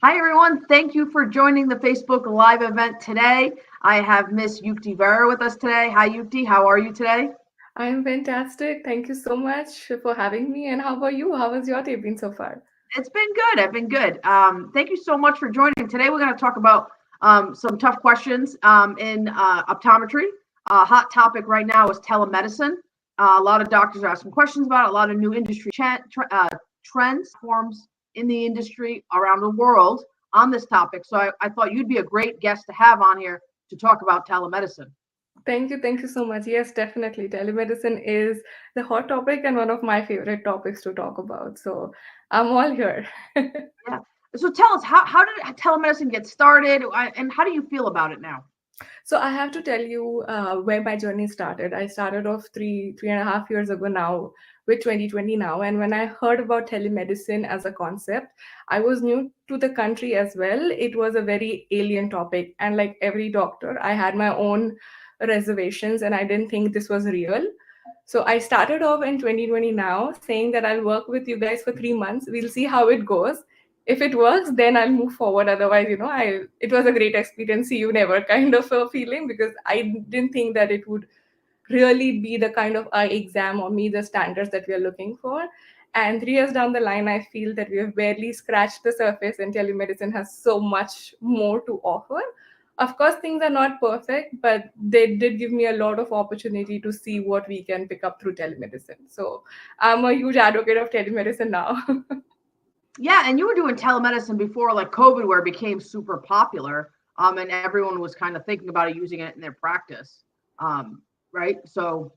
Hi, everyone. Thank you for joining the Facebook Live event today. I have Miss Utki Vora with us today. Hi, Utki. How are you today? I'm fantastic. Thank you so much for having me. And how about you? How has your day been so far? It's been good. I've been good. Thank you so much for joining. Today, we're going to talk about some tough questions in optometry. Hot topic right now is telemedicine. A lot of doctors are asking questions about it. A lot of new industry trends, forms in the industry around the world on this topic. So I thought you'd be a great guest to have on here to talk about telemedicine. Thank you. Thank you so much. Yes, definitely. Telemedicine is the hot topic and one of my favorite topics to talk about. So I'm all here. Yeah. So tell us, how did telemedicine get started, and how do you feel about it now? So I have to tell you where my journey started. I started off three and a half years ago now with 2020 now. And when I heard about telemedicine as a concept, I was new to the country as well. It was a very alien topic. And like every doctor, I had my own reservations and I didn't think this was real. So I started off in 2020 now saying that I'll work with you guys for 3 months. We'll see how it goes. If it works, then I'll move forward. Otherwise, I it was a great experience. See you never kind of a feeling because I didn't think that it would really be the kind of eye exam or meet the standards that we are looking for. And 3 years down the line, I feel that we have barely scratched the surface, and telemedicine has so much more to offer. Of course, things are not perfect, but they did give me a lot of opportunity to see what we can pick up through telemedicine. So I'm a huge advocate of telemedicine now. Yeah, and you were doing telemedicine before like COVID, where it became super popular, and everyone was kind of thinking about it, using it in their practice, right? So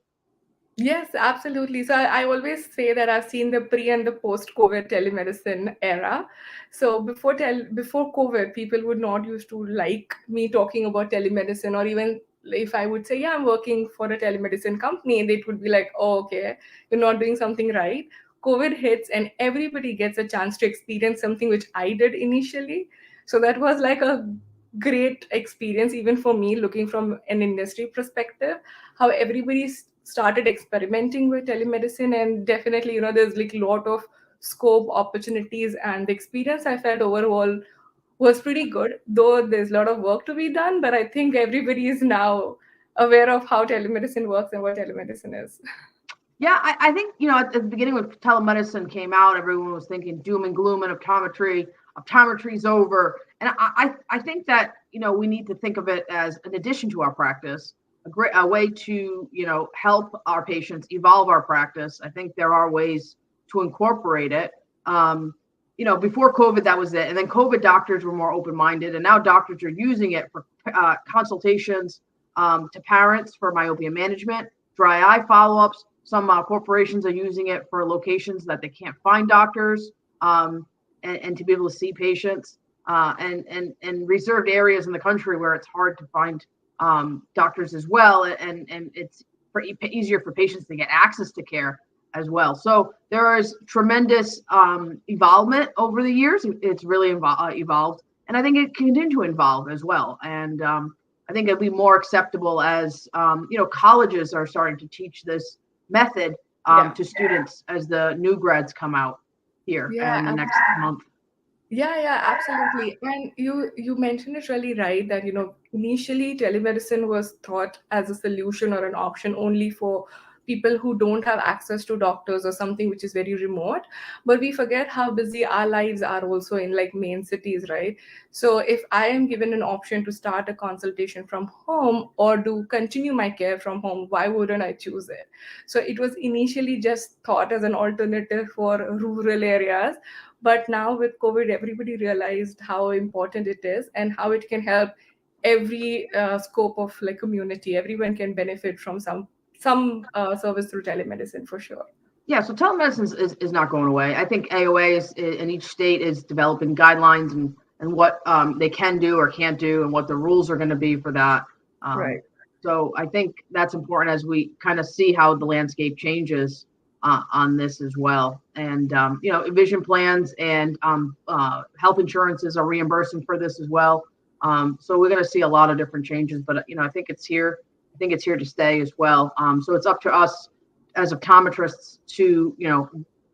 Yes, absolutely. So I always say that I've seen the pre and the post-COVID telemedicine era. So before COVID, people would not used to like me talking about telemedicine, or even if I would say, yeah, I'm working for a telemedicine company, and it would be like, oh, okay, you're not doing something right. COVID hits and everybody gets a chance to experience something which I did initially. So that was like a great experience, even for me, looking from an industry perspective, how everybody started experimenting with telemedicine. And definitely, there's like a lot of scope opportunities, and the experience I felt overall was pretty good, though there's a lot of work to be done. But I think everybody is now aware of how telemedicine works and what telemedicine is. yeah, I think at the beginning when telemedicine came out, everyone was thinking doom and gloom and optometry's over, and I think that we need to think of it as an addition to our practice, a way to help our patients evolve our practice. I think there are ways to incorporate it. Before COVID, that was it, and then COVID doctors were more open minded, and now doctors are using it for consultations to parents for myopia management, dry eye follow ups. Some corporations are using it for locations that they can't find doctors, and to be able to see patients, and reserved areas in the country where it's hard to find doctors as well, and it's easier for patients to get access to care as well. So there is tremendous evolvement over the years. It's really evolved, and I think it can continue to evolve as well. And I think it'll be more acceptable as colleges are starting to teach this method Yeah. to students as the new grads come out here Yeah. in the next month. Yeah, absolutely. And you mentioned it really right that initially telemedicine was thought as a solution or an option only for people who don't have access to doctors or something which is very remote. But we forget how busy our lives are also in like main cities, right? So if I am given an option to start a consultation from home or to continue my care from home, why wouldn't I choose it? So it was initially just thought as an alternative for rural areas, but now with COVID, everybody realized how important it is and how it can help every scope of like community. Everyone can benefit from some service through telemedicine for sure. Yeah, so telemedicine is not going away. I think AOA is in each state is developing guidelines and what they can do or can't do and what the rules are going to be for that. Um, Right. so I think that's important as we kind of see how the landscape changes on this as well. And vision plans and health insurances are reimbursing for this as well. So we're going to see a lot of different changes, but I think it's here. I think it's here to stay as well. So it's up to us as optometrists to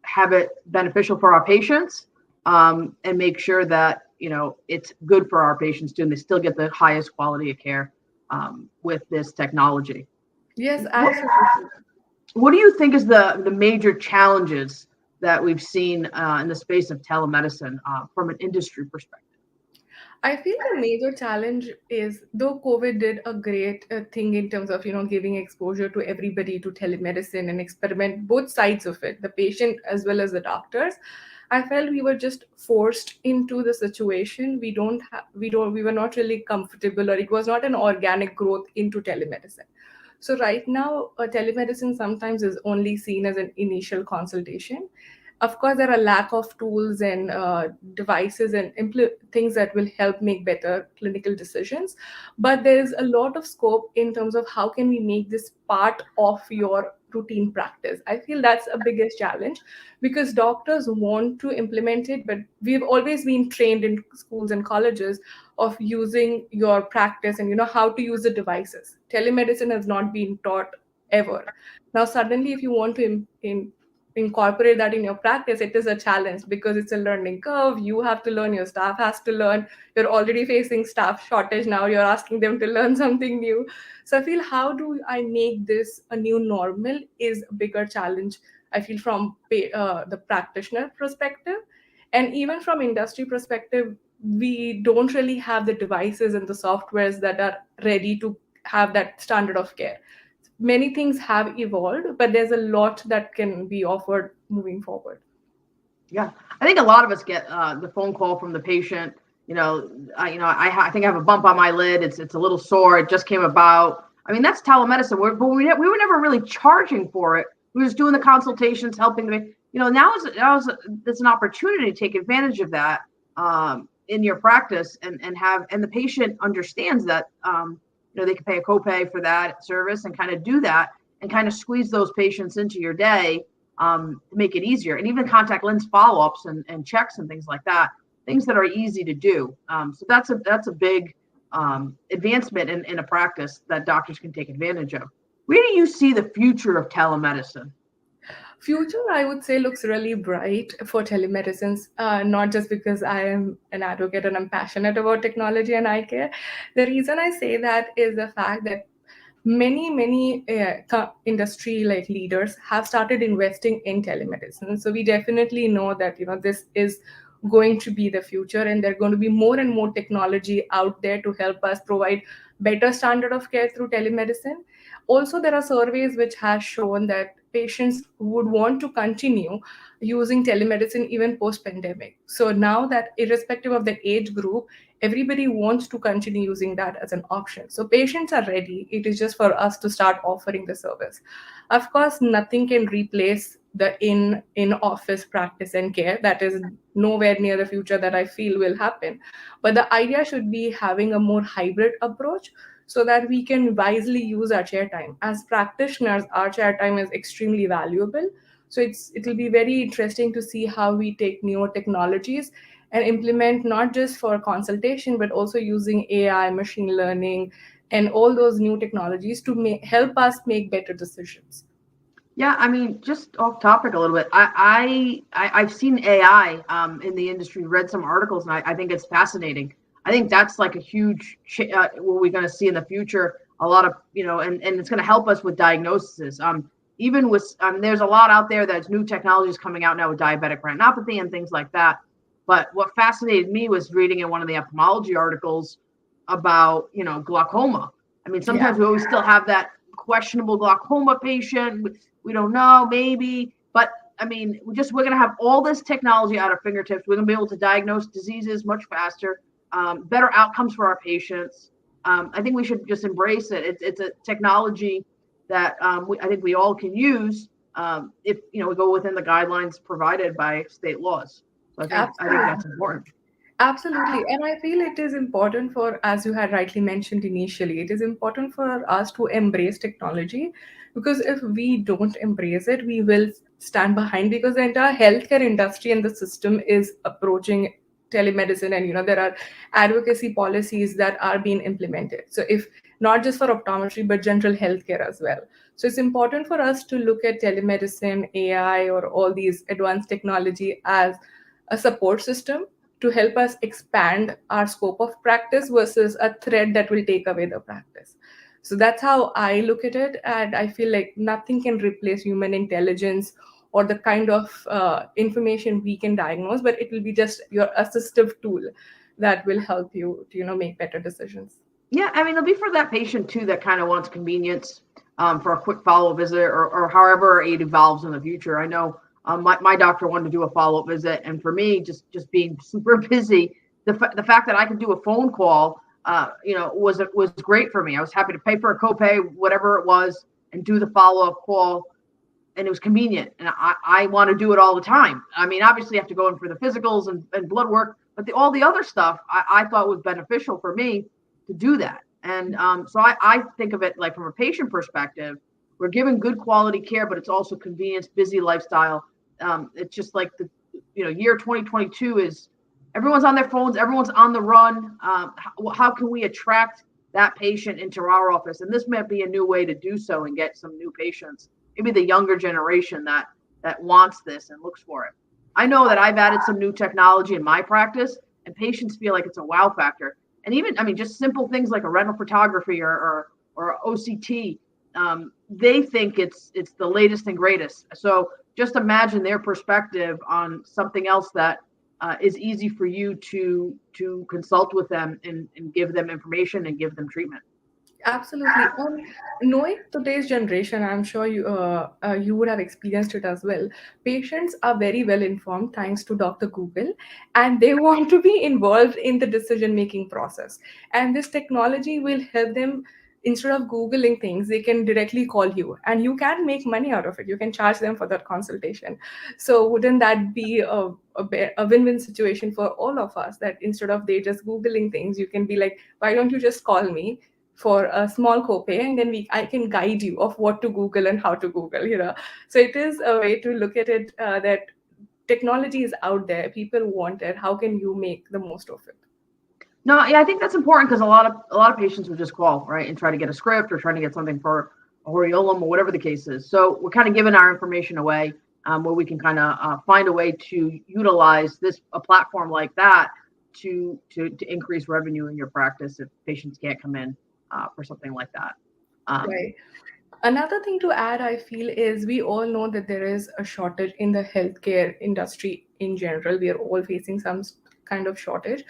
have it beneficial for our patients, and make sure that, it's good for our patients too, and they still get the highest quality of care with this technology. Yes, What, absolutely. what do you think is the major challenges that we've seen in the space of telemedicine from an industry perspective? I feel the major challenge is though COVID did a great thing in terms of giving exposure to everybody to telemedicine and experiment both sides of it, the patient as well as the doctors. I felt we were just forced into the situation. We were not really comfortable, or it was not an organic growth into telemedicine. So right now, telemedicine sometimes is only seen as an initial consultation. Of course, there are lack of tools and devices and things that will help make better clinical decisions, but there is a lot of scope in terms of how can we make this part of your routine practice. I feel that's a biggest challenge, because doctors want to implement it, but we've always been trained in schools and colleges of using your practice and how to use the devices. Telemedicine has not been taught ever. Now suddenly, if you want to incorporate that in your practice, it is a challenge because it's a learning curve. You have to learn, your staff has to learn. You're already facing staff shortage, now you're asking them to learn something new. So I feel, how do I make this a new normal is a bigger challenge, I feel, from the practitioner perspective. And even from industry perspective, we don't really have the devices and the softwares that are ready to have that standard of care. Many things have evolved, but there's a lot that can be offered moving forward. Yeah, I think a lot of us get the phone call from the patient. I think I have a bump on my lid. It's a little sore. It just came about. I mean, that's telemedicine. But we were never really charging for it. We were just doing the consultations, helping them. There's an opportunity to take advantage of that in your practice, and the patient understands that they can pay a copay for that service and kind of do that and kind of squeeze those patients into your day to make it easier. And even contact lens follow-ups and checks and things like that, things that are easy to do. So that's a big advancement in a practice that doctors can take advantage of. Where do you see the future of telemedicine? Future, I would say, looks really bright for telemedicine, not just because I am an advocate and I'm passionate about technology and eye care. The reason I say that is the fact that many industry like leaders have started investing in telemedicine. So we definitely know that this is going to be the future, and there are going to be more and more technology out there to help us provide better standard of care through telemedicine. Also, there are surveys which has shown that patients would want to continue using telemedicine even post pandemic. So now that irrespective of the age group, everybody wants to continue using that as an option. So patients are ready. It is just for us to start offering the service. Of course, nothing can replace the in office practice and care. That is nowhere near the future that I feel will happen. But the idea should be having a more hybrid approach, so that we can wisely use our chair time. As practitioners, our chair time is extremely valuable. So it'll be very interesting to see how we take newer technologies and implement, not just for consultation, but also using AI, machine learning, and all those new technologies to help us make better decisions. Yeah, I mean, just off topic a little bit. I've seen AI in the industry, read some articles, and I think it's fascinating. I think that's like a huge what we're going to see in the future. A lot of and it's going to help us with diagnoses. Even with there's a lot out there that's new technologies coming out now with diabetic retinopathy and things like that. But what fascinated me was reading in one of the ophthalmology articles about glaucoma. I mean, sometimes we always still have that questionable glaucoma patient. We don't know, maybe, but I mean, we're going to have all this technology at our fingertips. We're going to be able to diagnose diseases much faster, better outcomes for our patients. I think we should just embrace it. It's a technology that I think we all can use if we go within the guidelines provided by state laws. So I think that's important. Absolutely. And I feel it is important for, as you had rightly mentioned initially, it is important for us to embrace technology, because if we don't embrace it, we will stand behind, because the entire healthcare industry and the system is approaching telemedicine, and there are advocacy policies that are being implemented. So if not just for optometry, but general healthcare as well. So it's important for us to look at telemedicine, AI, or all these advanced technology as a support system to help us expand our scope of practice versus a thread that will take away the practice. So that's how I look at it. And I feel like nothing can replace human intelligence or the kind of information we can diagnose, but it will be just your assistive tool that will help you to, make better decisions. Yeah, I mean, it'll be for that patient too that kind of wants convenience for a quick follow-up visit or however it evolves in the future. I know my doctor wanted to do a follow-up visit, and for me, just being super busy, the fact that I could do a phone call, was great for me. I was happy to pay for a copay, whatever it was, and do the follow-up call, and it was convenient. And I want to do it all the time. I mean, obviously, you have to go in for the physicals and blood work, but all the other stuff I thought was beneficial for me to do that. And so I think of it like from a patient perspective, we're giving good quality care, but it's also convenience, busy lifestyle. It's just like the year 2022 is everyone's on their phones, everyone's on the run. How can we attract that patient into our office? And this might be a new way to do so and get some new patients, maybe the younger generation that wants this and looks for it. I know that I've added some new technology in my practice, and patients feel like it's a wow factor. And even, I mean, just simple things like a retinal photography or OCT, they think it's the latest and greatest. So just imagine their perspective on something else that is easy for you to consult with them and give them information and give them treatment. Absolutely. Knowing today's generation, I'm sure you would have experienced it as well. Patients are very well informed thanks to Dr. Google, and they want to be involved in the decision making process. And this technology will help them. Instead of Googling things, they can directly call you, and you can make money out of it. You can charge them for that consultation. So wouldn't that be a win-win situation for all of us? That instead of they just Googling things, you can be like, why don't you just call me for a small copay, and then I can guide you of what to Google and how to Google. So it is a way to look at it, that technology is out there, people want it, how can you make the most of it? No, yeah, I think that's important because a lot of patients would just call, right, and try to get a script or trying to get something for a hordeolum or whatever the case is. So we're kind of giving our information away, where we can kind of find a way to utilize a platform like that to increase revenue in your practice if patients can't come in for something like that. Right. Another thing to add, I feel, is we all know that there is a shortage in the healthcare industry in general. We are all facing some kind of shortage.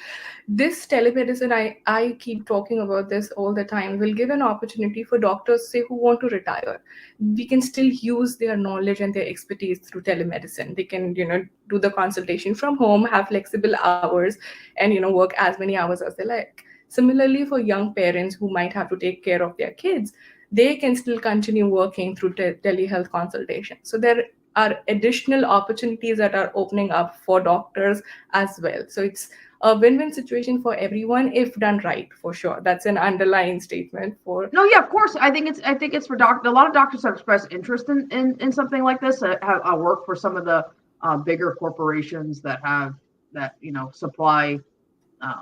This telemedicine, I keep talking about this all the time, will give an opportunity for doctors, say, who want to retire. We can still use their knowledge and their expertise through telemedicine. They can, do the consultation from home, have flexible hours, and, work as many hours as they like. Similarly, for young parents who might have to take care of their kids, they can still continue working through telehealth consultation. So there are additional opportunities that are opening up for doctors as well. So it's a win-win situation for everyone if done right, for sure. That's an underlying statement for. No, yeah, of course. I think it's for doctors. A lot of doctors have expressed interest in something like this. I work for some of the bigger corporations that supply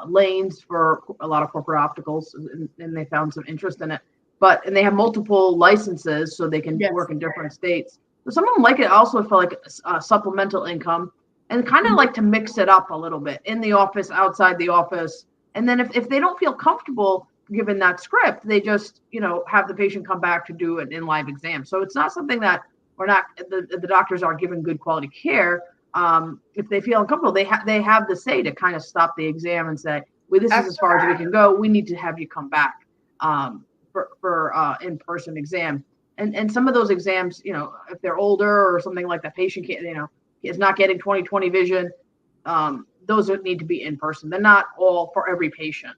lanes for a lot of corporate opticals, and they found some interest in it. And they have multiple licenses, so they can work in different states. So some of them like it also for like supplemental income, and kind of like to mix it up a little bit in the office, outside the office. And then if they don't feel comfortable given that script, they just have the patient come back to do an in-live exam. So it's not something that the doctors aren't giving good quality care. If they feel uncomfortable, they have the say to kind of stop the exam and say, well, this is as far as we can go. We need to have you come back for in-person exam. And some of those exams, if they're older or something like that, patient can't, is not getting 20/20 vision, those would need to be in person. They're not all for every patient.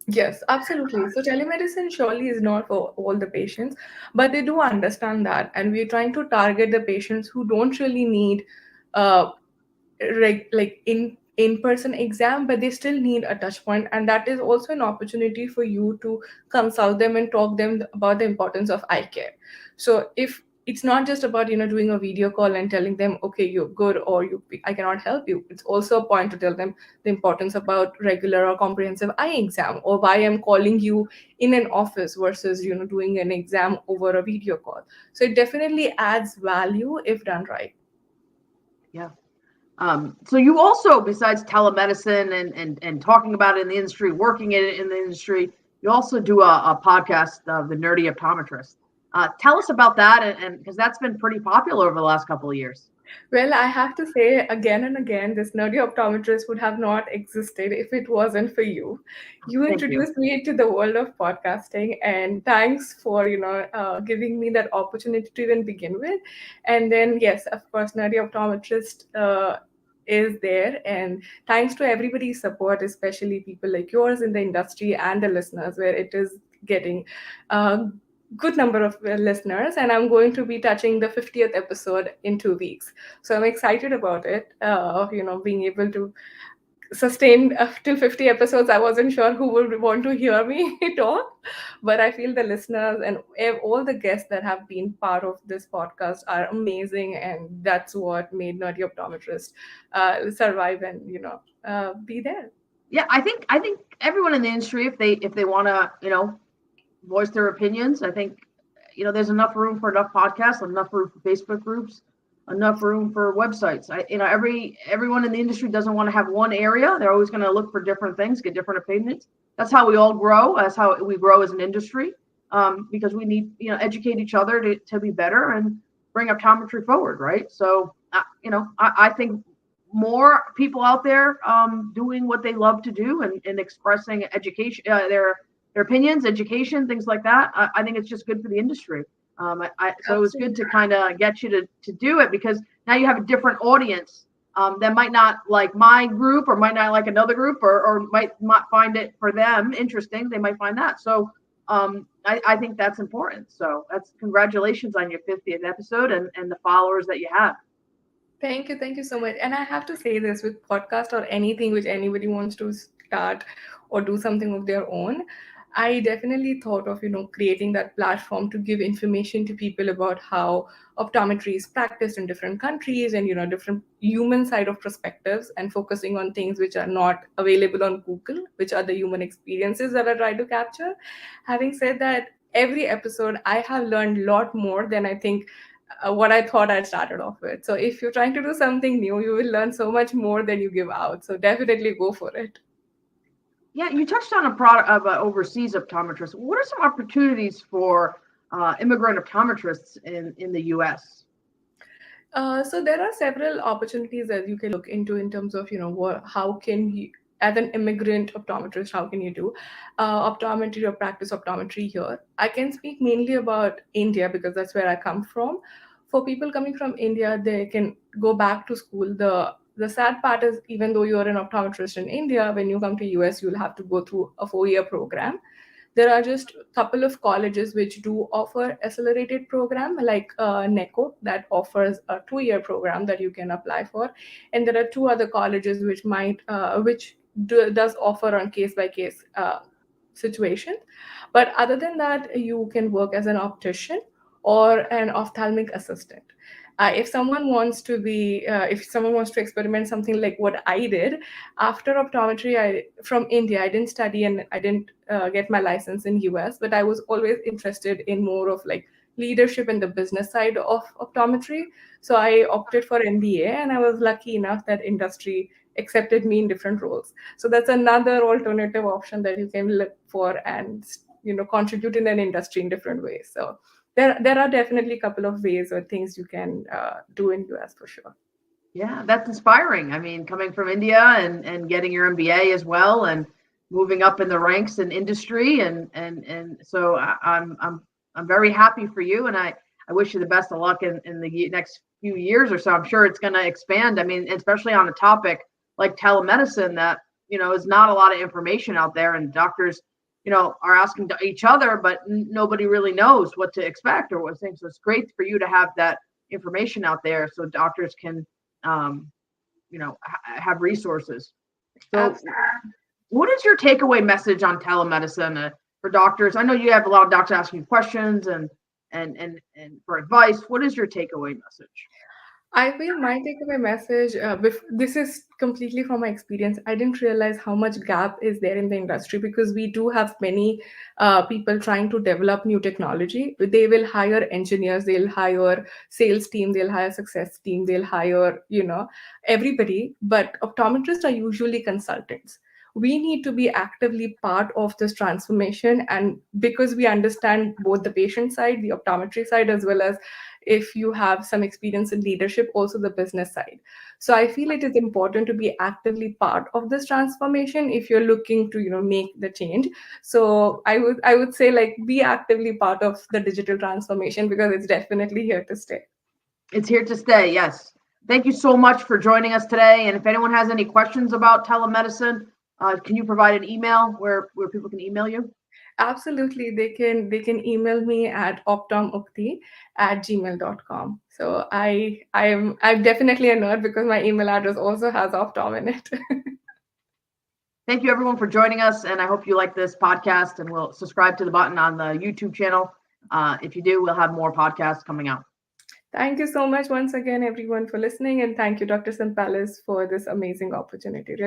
Yes, absolutely. So telemedicine surely is not for all the patients, but they do understand that, and we're trying to target the patients who don't really need uh, like in-person exam, but they still need a touch point, and that is also an opportunity for you to consult them and talk them about the importance of eye care. So if it's not just about doing a video call and telling them, okay, you're good, or I cannot help you, it's also a point to tell them the importance about regular or comprehensive eye exam, or why I'm calling you in an office versus doing an exam over a video call. So it definitely adds value if done right. Yeah. So you also, besides telemedicine and talking about it in the industry, working in the industry, you also do a podcast of the Nerdy Optometrist. Tell us about that, and because that's been pretty popular over the last couple of years. Well, I have to say again and again, this nerdy optometrist would have not existed if it wasn't for you. You Thank you. introduced me to the world of podcasting, and thanks for giving me that opportunity to even begin with. And then yes, of course, nerdy optometrist is there, and thanks to everybody's support, especially people like yours in the industry and the listeners, where it is getting uh, good number of listeners, and I'm going to be touching the 50th episode in 2 weeks, so I'm excited about it, being able to sustain till 50 episodes. I wasn't sure who would want to hear me talk, but I feel the listeners and all the guests that have been part of this podcast are amazing, and that's what made Nerdy Optometrist survive and be there. Yeah, I think everyone in the industry, if they want to, voice their opinions, I think, there's enough room for enough podcasts, enough room for Facebook groups, enough room for websites. Everyone in the industry doesn't want to have one area. They're always going to look for different things, get different opinions. That's how we all grow. That's how we grow as an industry, because we need, educate each other to be better and bring optometry forward, right? So, I think more people out there doing what they love to do and expressing education, their opinions, education, things like that. I think it's just good for the industry. So it was good to kind of get you to do it, because now you have a different audience that might not like my group or might not like another group, or might not find it for them interesting. They might find that. So I think that's important. So that's congratulations on your 50th episode and the followers that you have. Thank you so much. And I have to say this, with podcast or anything which anybody wants to start or do something of their own, I definitely thought of, creating that platform to give information to people about how optometry is practiced in different countries and, different human side of perspectives, and focusing on things which are not available on Google, which are the human experiences that I try to capture. Having said that, every episode I have learned a lot more than I think what I thought I started off with. So if you're trying to do something new, you will learn so much more than you give out. So definitely go for it. Yeah, you touched on a product of overseas optometrists. What are some opportunities for immigrant optometrists in the U.S.? So there are several opportunities that you can look into in terms of, how can you, as an immigrant optometrist, how can you do optometry or practice optometry here? I can speak mainly about India because that's where I come from. For people coming from India, they can go back to school. The sad part is, even though you're an optometrist in India, when you come to US, you'll have to go through a 4-year program. There are just a couple of colleges which do offer accelerated program, like NECO, that offers a 2-year program that you can apply for, and there are two other colleges which does offer on case by case situation. But other than that, you can work as an optician or an ophthalmic assistant. If someone wants to experiment something like what I did after optometry, from India, I didn't study and I didn't get my license in US, but I was always interested in more of like leadership and the business side of optometry. So I opted for MBA, and I was lucky enough that industry accepted me in different roles. So that's another alternative option that you can look for and contribute in an industry in different ways. So there are definitely a couple of ways or things you can do in US for sure. Yeah, that's inspiring. I mean, coming from India and getting your MBA as well, and moving up in the ranks in industry, and so I'm very happy for you, and I wish you the best of luck in the next few years or so. I'm sure it's going to expand. I mean, especially on a topic like telemedicine that is not a lot of information out there, and doctors are asking each other, but nobody really knows what to expect or what things. So it's great for you to have that information out there so doctors can have resources. So Absolutely. what is your takeaway message on telemedicine for doctors? I know you have a lot of doctors asking you questions and for advice. What is your takeaway message? I feel my takeaway message, this is completely from my experience. I didn't realize how much gap is there in the industry because we do have many people trying to develop new technology. They will hire engineers, they'll hire sales team, they'll hire success team, they'll hire, everybody. But optometrists are usually consultants. We need to be actively part of this transformation. And because we understand both the patient side, the optometry side, as well as if you have some experience in leadership, also the business side. So I feel it is important to be actively part of this transformation if you're looking to make the change. So I would say, like, be actively part of the digital transformation because it's definitely here to stay. It's here to stay. Yes. Thank you so much for joining us today. And if anyone has any questions about telemedicine, can you provide an email where people can email you? Absolutely, they can email me at optomukti@gmail.com. So I'm definitely a nerd because my email address also has optom in it. Thank you everyone for joining us, and I hope you like this podcast. And we'll subscribe to the button on the YouTube channel. If you do, we'll have more podcasts coming out. Thank you so much once again, everyone, for listening. And thank you, Dr. Sampalis, for this amazing opportunity. Really